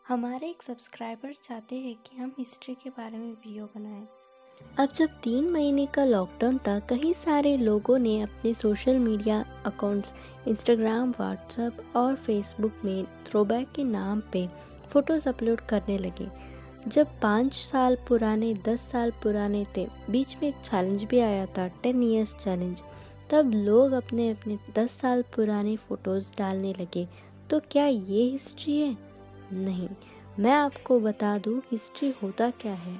हमारे एक सब्सक्राइबर चाहते हैं कि हम हिस्ट्री के बारे में वीडियो बनाएं। अब जब 3 महीने का लॉकडाउन था, कई सारे लोगों ने अपने social media accounts Instagram, WhatsApp और फेसबुक में थ्रोबैक के नाम पे फ़ोटोज़ अपलोड करने लगे। जब 5 साल पुराने 10 साल पुराने थे, बीच में एक चैलेंज भी आया था, 10 इयर्स चैलेंज। तब लोग अपने अपने 10 साल पुराने फ़ोटोज़ डालने लगे। तो क्या ये हिस्ट्री है? नहीं, मैं आपको बता दूं हिस्ट्री होता क्या है।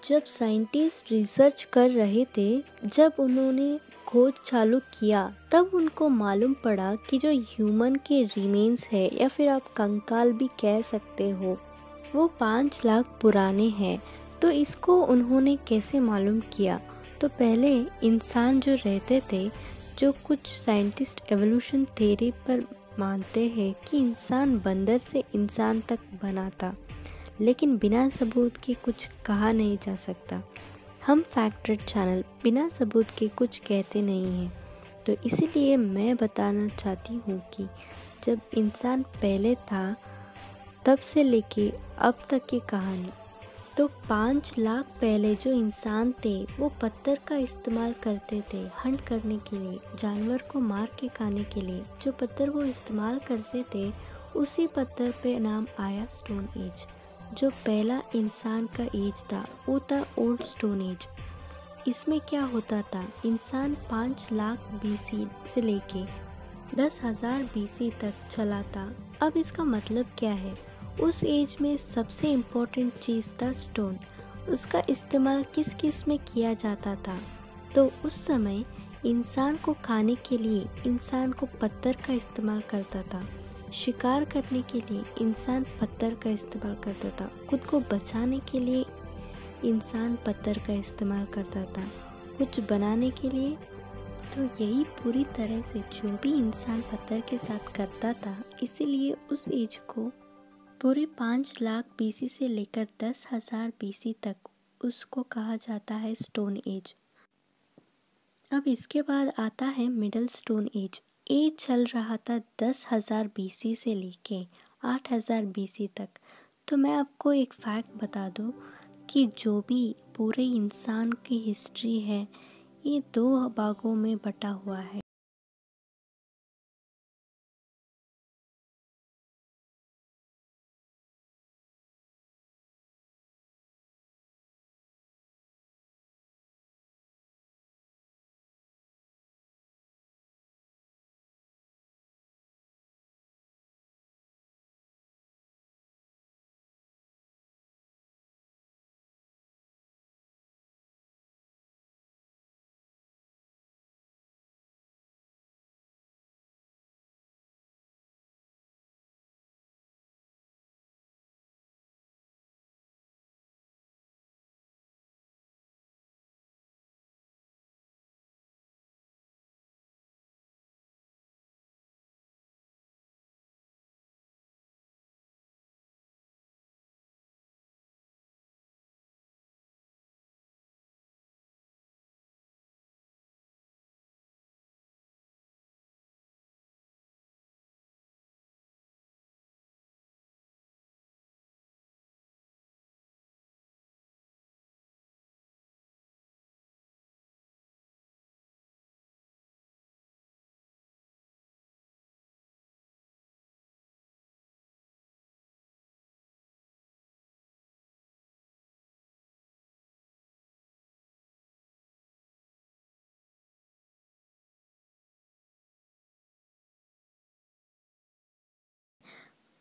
जब साइंटिस्ट रिसर्च कर रहे थे, जब उन्होंने खोज चालू किया, तब उनको मालूम पड़ा कि जो ह्यूमन के रिमेन्स है या फिर आप कंकाल भी कह सकते हो, वो 5 लाख पुराने हैं। तो इसको उन्होंने कैसे मालूम किया? तो पहले इंसान जो रहते थे, जो कुछ साइंटिस्ट एवोल्यूशन थ्योरी पर मानते हैं कि इंसान बंदर से इंसान तक बना था, लेकिन बिना सबूत के कुछ कहा नहीं जा सकता। हम फैक्ट रेट चैनल बिना सबूत के कुछ कहते नहीं हैं। तो इसीलिए मैं बताना चाहती हूँ कि जब इंसान पहले था, तब से लेके अब तक की कहानी। तो 5 लाख पहले जो इंसान थे, वो पत्थर का इस्तेमाल करते थे हंट करने के लिए, जानवर को मार के खाने के लिए। जो पत्थर वो इस्तेमाल करते थे, उसी पत्थर पे नाम आया स्टोन एज। जो पहला इंसान का एज था, वो था ओल्ड स्टोन एज। इसमें क्या होता था, इंसान 5 लाख बीसी से लेके 10,000 बीसी तक चला था। अब इसका मतलब क्या है? उस एज में सबसे इम्पोर्टेंट चीज़ था स्टोन। उसका इस्तेमाल किस किस में किया जाता था? तो उस समय इंसान को खाने के लिए इंसान को पत्थर का इस्तेमाल करता था। शिकार करने के लिए इंसान पत्थर का इस्तेमाल करता था। खुद को बचाने के लिए इंसान पत्थर का इस्तेमाल करता था। कुछ बनाने के लिए, तो यही पूरी तरह से जो भी इंसान पत्थर के साथ करता था, इसीलिए उस एज को पूरे 5 लाख बीसी से लेकर 10,000 बीसी तक उसको कहा जाता है स्टोन एज। अब इसके बाद आता है मिडल स्टोन एज। ये चल रहा था 10,000 बीसी से लेके 8,000 बीसी तक। तो मैं आपको एक फैक्ट बता दूं कि जो भी पूरे इंसान की हिस्ट्री है, ये 2 भागों में बटा हुआ है।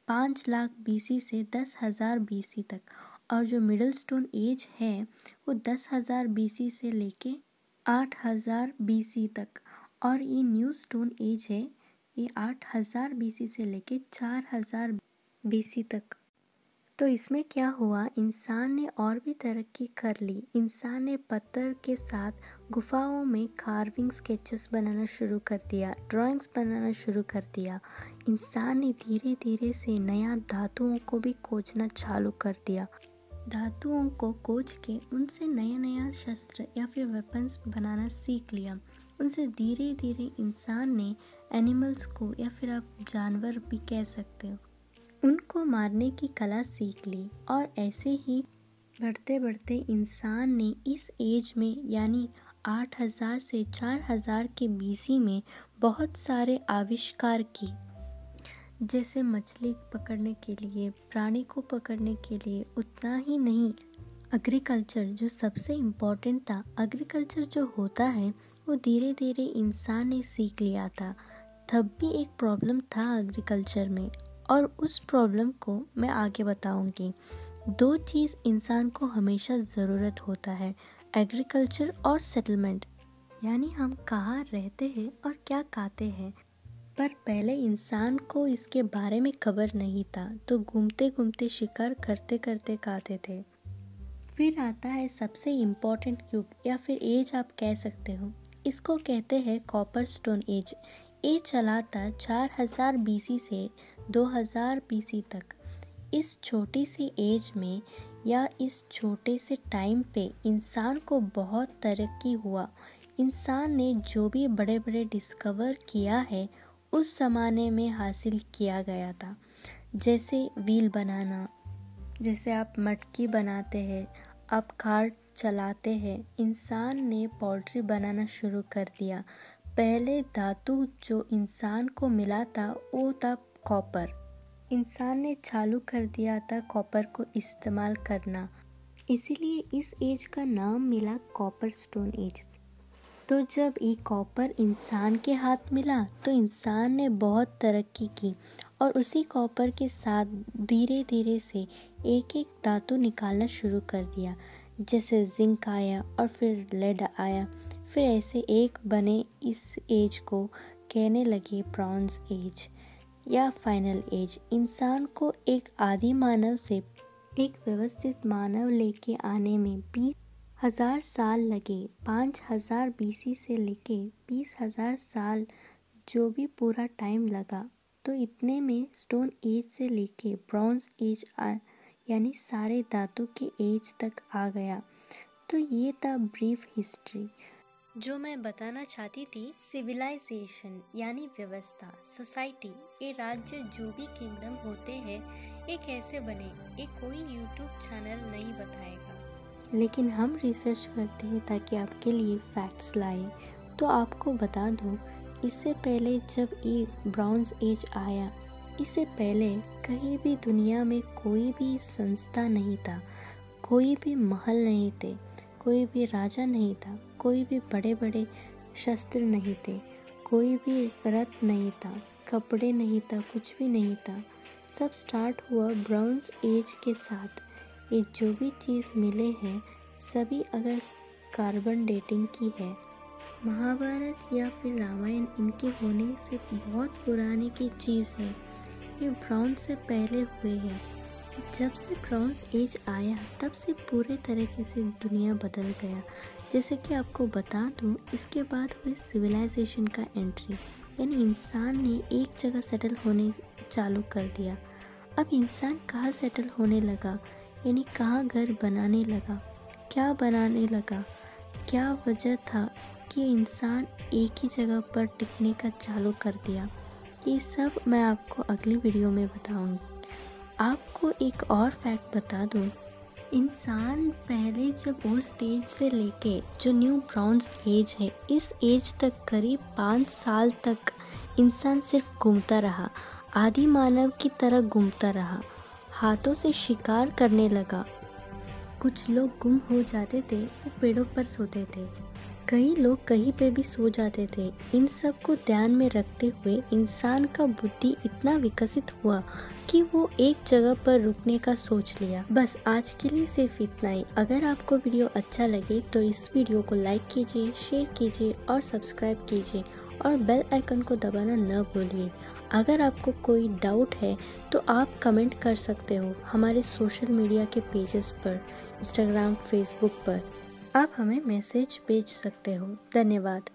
पाँच लाख बीसी से 10,000 बीसी तक। और जो मिडल स्टोन एज है, वो 10,000 बीसी से लेके 8,000 बीसी तक। और ये न्यू स्टोन एज है, ये 8,000 बीसी से लेके 4,000 बीसी तक। तो इसमें क्या हुआ, इंसान ने और भी तरक्की कर ली। इंसान ने पत्थर के साथ गुफाओं में कार्विंग स्केचेस बनाना शुरू कर दिया, ड्राइंग्स बनाना शुरू कर दिया। इंसान ने धीरे धीरे से नया धातुओं को भी खोजना चालू कर दिया। धातुओं को खोज के उनसे नया नया शस्त्र या फिर वेपन्स बनाना सीख लिया। उनसे धीरे धीरे इंसान ने एनिमल्स को, या फिर आप जानवर भी कह सकते हो, उनको मारने की कला सीख ली और ऐसे ही बढ़ते बढ़ते इंसान ने इस एज में यानी 8000 से 4000 के बीसी में बहुत सारे आविष्कार किए, जैसे मछली पकड़ने के लिए, प्राणी को पकड़ने के लिए। उतना ही नहीं, एग्रीकल्चर जो सबसे इम्पोर्टेंट था, एग्रीकल्चर जो होता है वो धीरे धीरे इंसान ने सीख लिया था। तब भी एक प्रॉब्लम था एग्रीकल्चर में और उस प्रॉब्लम को मैं आगे बताऊंगी। 2 चीज़ इंसान को हमेशा ज़रूरत होता है, एग्रीकल्चर और सेटलमेंट, यानी हम कहाँ रहते हैं और क्या खाते हैं। पर पहले इंसान को इसके बारे में खबर नहीं था, तो घूमते घूमते शिकार करते करते खाते थे। फिर आता है सबसे इम्पोर्टेंट युग या फिर एज आप कह सकते हो, इसको कहते हैं कॉपर स्टोन एज। ये चला था 4000 बीसी से 2000 बीसी तक। इस छोटी सी एज में या इस छोटे से टाइम पे इंसान को बहुत तरक्की हुआ। इंसान ने जो भी बड़े बड़े डिस्कवर किया है उस ज़माने में हासिल किया गया था, जैसे व्हील बनाना, जैसे आप मटकी बनाते हैं, आप कार चलाते हैं। इंसान ने पोल्ट्री बनाना शुरू कर दिया। पहले धातु जो इंसान को मिला था वो था कॉपर। इंसान ने चालू कर दिया था कॉपर को इस्तेमाल करना, इसीलिए इस एज का नाम मिला कॉपर स्टोन एज। तो जब ये कॉपर इंसान के हाथ मिला तो इंसान ने बहुत तरक्की की और उसी कॉपर के साथ धीरे धीरे से एक एक धातु निकालना शुरू कर दिया, जैसे जिंक आया और फिर लेड आया। फिर ऐसे एक बने इस एज को कहने लगे ब्रॉन्ज एज या फाइनल एज। इंसान को एक आदि मानव से एक व्यवस्थित मानव लेके आने में 20,000 साल लगे। 5000 बीसी से लेके 20,000 साल जो भी पूरा टाइम लगा, तो इतने में स्टोन एज से लेके ब्रॉन्ज एज यानी सारे धातु के एज तक आ गया। तो ये था ब्रीफ हिस्ट्री जो मैं बताना चाहती थी। सिविलाइजेशन यानी व्यवस्था, सोसाइटी, ये राज्य जो भी किंगडम होते हैं ये कैसे बने, ये कोई यूट्यूब चैनल नहीं बताएगा, लेकिन हम रिसर्च करते हैं ताकि आपके लिए फैक्ट्स लाए। तो आपको बता दूं, इससे पहले जब ये ब्रॉन्ज एज आया, इससे पहले कहीं भी दुनिया में कोई भी संस्था नहीं था, कोई भी महल नहीं थे, कोई भी राजा नहीं था, कोई भी बड़े बड़े शस्त्र नहीं थे, कोई भी रथ नहीं था, कपड़े नहीं था, कुछ भी नहीं था। सब स्टार्ट हुआ ब्रॉन्ज एज के साथ। ये जो भी चीज़ मिले हैं सभी अगर कार्बन डेटिंग की है, महाभारत या फिर रामायण इनके होने से बहुत पुराने की चीज़ है। ये ब्रॉन्ज से पहले हुए हैं। जब से ब्रॉन्ज एज आया तब से पूरे तरीके से दुनिया बदल गया। जैसे कि आपको बता दूं, इसके बाद हुई सिविलाइजेशन का एंट्री, यानी इंसान ने एक जगह सेटल होने चालू कर दिया। अब इंसान कहाँ सेटल होने लगा, यानी कहाँ घर बनाने लगा, क्या बनाने लगा, क्या वजह था कि इंसान एक ही जगह पर टिकने का चालू कर दिया, ये सब मैं आपको अगली वीडियो में बताऊंगी। आपको एक और फैक्ट बता दूं, इंसान पहले जब ओल्ड स्टेज से लेके जो न्यू ब्रॉन्ज एज है, इस एज तक करीब 5 साल तक इंसान सिर्फ घूमता रहा, आदि मानव की तरह घूमता रहा, हाथों से शिकार करने लगा। कुछ लोग गुम हो जाते थे, वो पेड़ों पर सोते थे, कई लोग कहीं पे भी सो जाते थे। इन सब को ध्यान में रखते हुए इंसान का बुद्धि इतना विकसित हुआ कि वो एक जगह पर रुकने का सोच लिया। बस आज के लिए सिर्फ इतना ही। अगर आपको वीडियो अच्छा लगे तो इस वीडियो को लाइक कीजिए, शेयर कीजिए और सब्सक्राइब कीजिए और बेल आइकन को दबाना न भूलिए। अगर आपको कोई डाउट है तो आप कमेंट कर सकते हो हमारे सोशल मीडिया के पेजेस पर, इंस्टाग्राम, फेसबुक पर। आप हमें मैसेज भेज सकते हो। धन्यवाद।